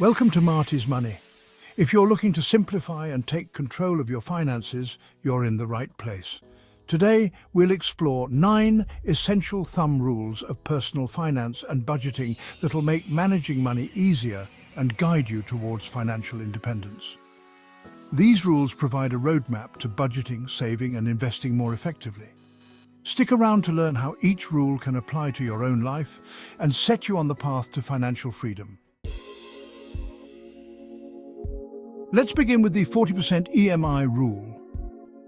Welcome to Marty's Money. If you're looking to simplify and take control of your finances, you're in the right place. Today, we'll explore 9 essential thumb rules of personal finance and budgeting that'll make managing money easier and guide you towards financial independence. These rules provide a roadmap to budgeting, saving, and investing more effectively. Stick around to learn how each rule can apply to your own life and set you on the path to financial freedom. Let's begin with the 40% EMI rule.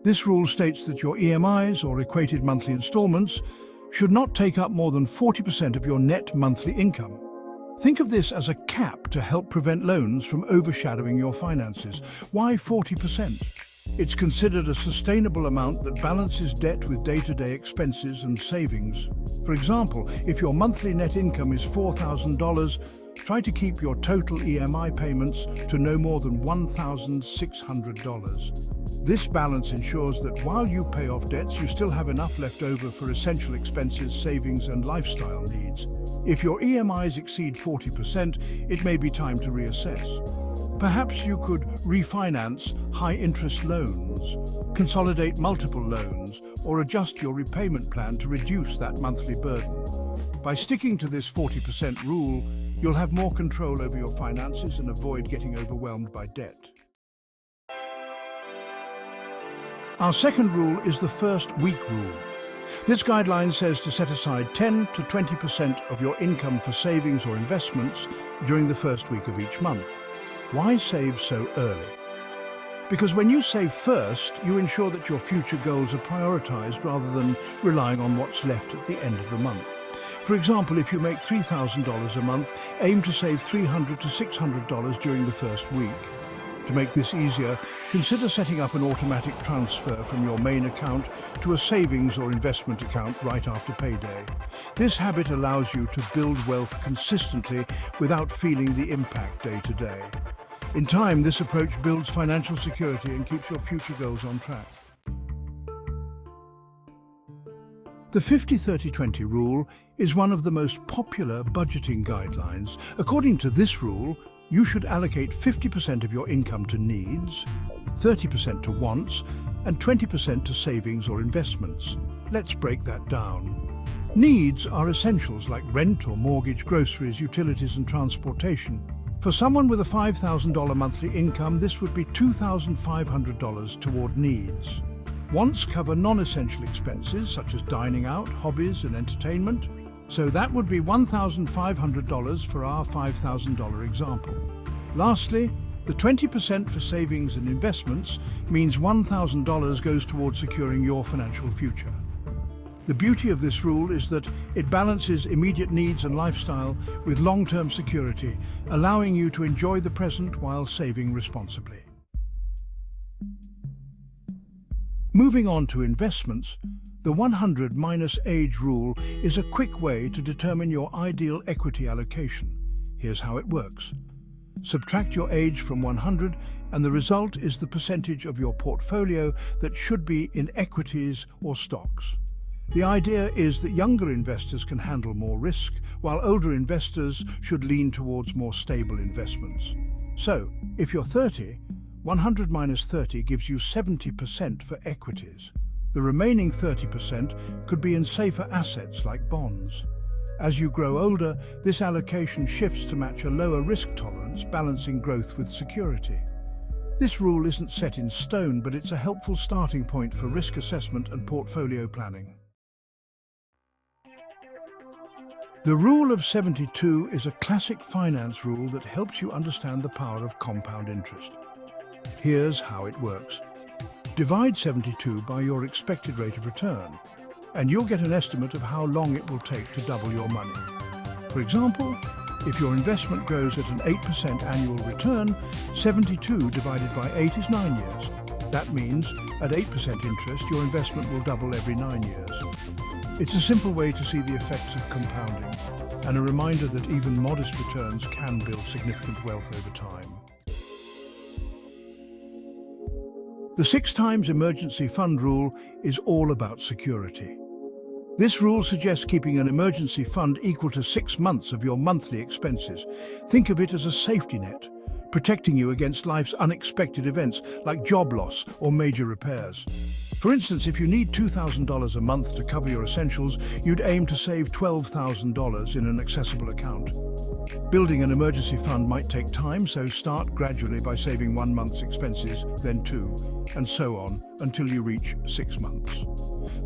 This rule states that your EMIs, or equated monthly installments, should not take up more than 40% of your net monthly income. Think of this as a cap to help prevent loans from overshadowing your finances. Why 40%? It's considered a sustainable amount that balances debt with day-to-day expenses and savings. For example, if your monthly net income is $4,000, try to keep your total EMI payments to no more than $1,600. This balance ensures that while you pay off debts, you still have enough left over for essential expenses, savings, and lifestyle needs. If your EMIs exceed 40%, it may be time to reassess. Perhaps you could refinance high-interest loans, consolidate multiple loans, or adjust your repayment plan to reduce that monthly burden. By sticking to this 40% rule, you'll have more control over your finances and avoid getting overwhelmed by debt. Our second rule is the first week rule. This guideline says to set aside 10 to 20% of your income for savings or investments during the first week of each month. Why save so early? Because when you save first, you ensure that your future goals are prioritized rather than relying on what's left at the end of the month. For example, if you make $3,000 a month, aim to save $300 to $600 during the first week. To make this easier, consider setting up an automatic transfer from your main account to a savings or investment account right after payday. This habit allows you to build wealth consistently without feeling the impact day to day. In time, this approach builds financial security and keeps your future goals on track. The 50-30-20 rule is one of the most popular budgeting guidelines. According to this rule, you should allocate 50% of your income to needs, 30% to wants, and 20% to savings or investments. Let's break that down. Needs are essentials like rent or mortgage, groceries, utilities, and transportation. For someone with a $5,000 monthly income, this would be $2,500 toward needs. Wants cover non-essential expenses such as dining out, hobbies, and entertainment. So that would be $1,500 for our $5,000 example. Lastly, the 20% for savings and investments means $1,000 goes towards securing your financial future. The beauty of this rule is that it balances immediate needs and lifestyle with long-term security, allowing you to enjoy the present while saving responsibly. Moving on to investments, the 100 minus age rule is a quick way to determine your ideal equity allocation. Here's how it works. Subtract your age from 100 and the result is the percentage of your portfolio that should be in equities or stocks. The idea is that younger investors can handle more risk, while older investors should lean towards more stable investments. So, if you're 30, 100 minus 30 gives you 70% for equities. The remaining 30% could be in safer assets like bonds. As you grow older, this allocation shifts to match a lower risk tolerance, balancing growth with security. This rule isn't set in stone, but it's a helpful starting point for risk assessment and portfolio planning. The rule of 72 is a classic finance rule that helps you understand the power of compound interest. Here's how it works. Divide 72 by your expected rate of return, and you'll get an estimate of how long it will take to double your money. For example, if your investment grows at an 8% annual return, 72 divided by 8 is 9 years. That means, at 8% interest, your investment will double every 9 years. It's a simple way to see the effects of compounding, and a reminder that even modest returns can build significant wealth over time. The 6 times emergency fund rule is all about security. This rule suggests keeping an emergency fund equal to 6 months of your monthly expenses. Think of it as a safety net, protecting you against life's unexpected events like job loss or major repairs. For instance, if you need $2,000 a month to cover your essentials, you'd aim to save $12,000 in an accessible account. Building an emergency fund might take time, so start gradually by saving 1 month's expenses, then 2, and so on until you reach 6 months.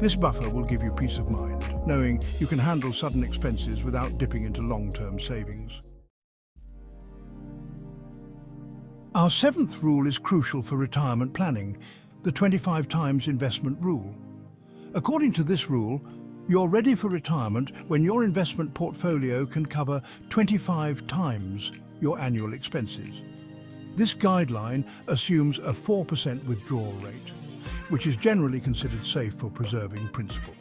This buffer will give you peace of mind, knowing you can handle sudden expenses without dipping into long-term savings. Our 7th rule is crucial for retirement planning, the 25 times investment rule. According to this rule, you're ready for retirement when your investment portfolio can cover 25 times your annual expenses. This guideline assumes a 4% withdrawal rate, which is generally considered safe for preserving principal.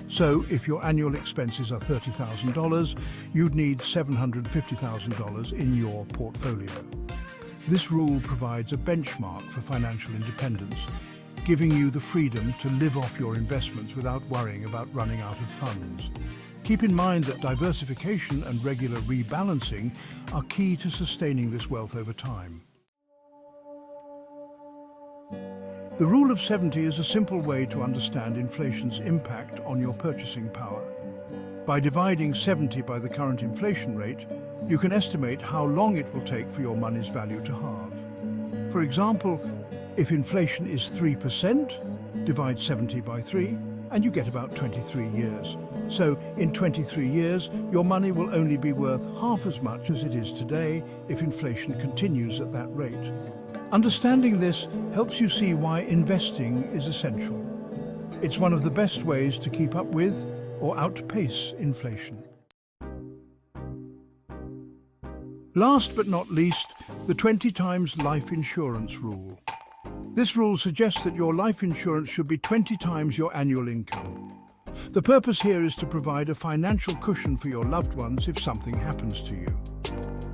So, if your annual expenses are $30,000, you'd need $750,000 in your portfolio. This rule provides a benchmark for financial independence, giving you the freedom to live off your investments without worrying about running out of funds. Keep in mind that diversification and regular rebalancing are key to sustaining this wealth over time. The Rule of 70 is a simple way to understand inflation's impact on your purchasing power. By dividing 70 by the current inflation rate, you can estimate how long it will take for your money's value to halve. For example, if inflation is 3%, divide 70 by 3, and you get about 23 years. So, in 23 years, your money will only be worth half as much as it is today if inflation continues at that rate. Understanding this helps you see why investing is essential. It's one of the best ways to keep up with or outpace inflation. Last but not least, the 20 times life insurance rule. This rule suggests that your life insurance should be 20 times your annual income. The purpose here is to provide a financial cushion for your loved ones if something happens to you.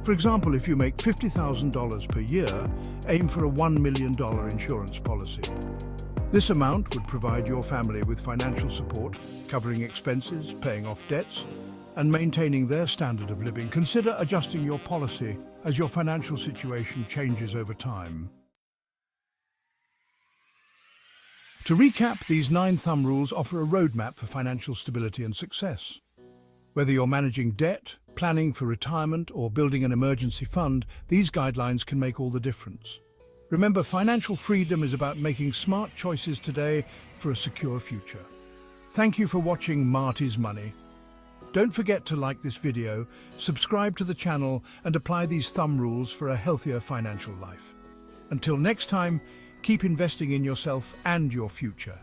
For example, if you make $50,000 per year, aim for a $1 million insurance policy. This amount would provide your family with financial support, covering expenses, paying off debts, and maintaining their standard of living. Consider adjusting your policy as your financial situation changes over time. To recap, these 9 thumb rules offer a roadmap for financial stability and success. Whether you're managing debt, planning for retirement, or building an emergency fund, these guidelines can make all the difference. Remember, financial freedom is about making smart choices today for a secure future. Thank you for watching Marty's Money. Don't forget to like this video, subscribe to the channel, and apply these thumb rules for a healthier financial life. Until next time, keep investing in yourself and your future.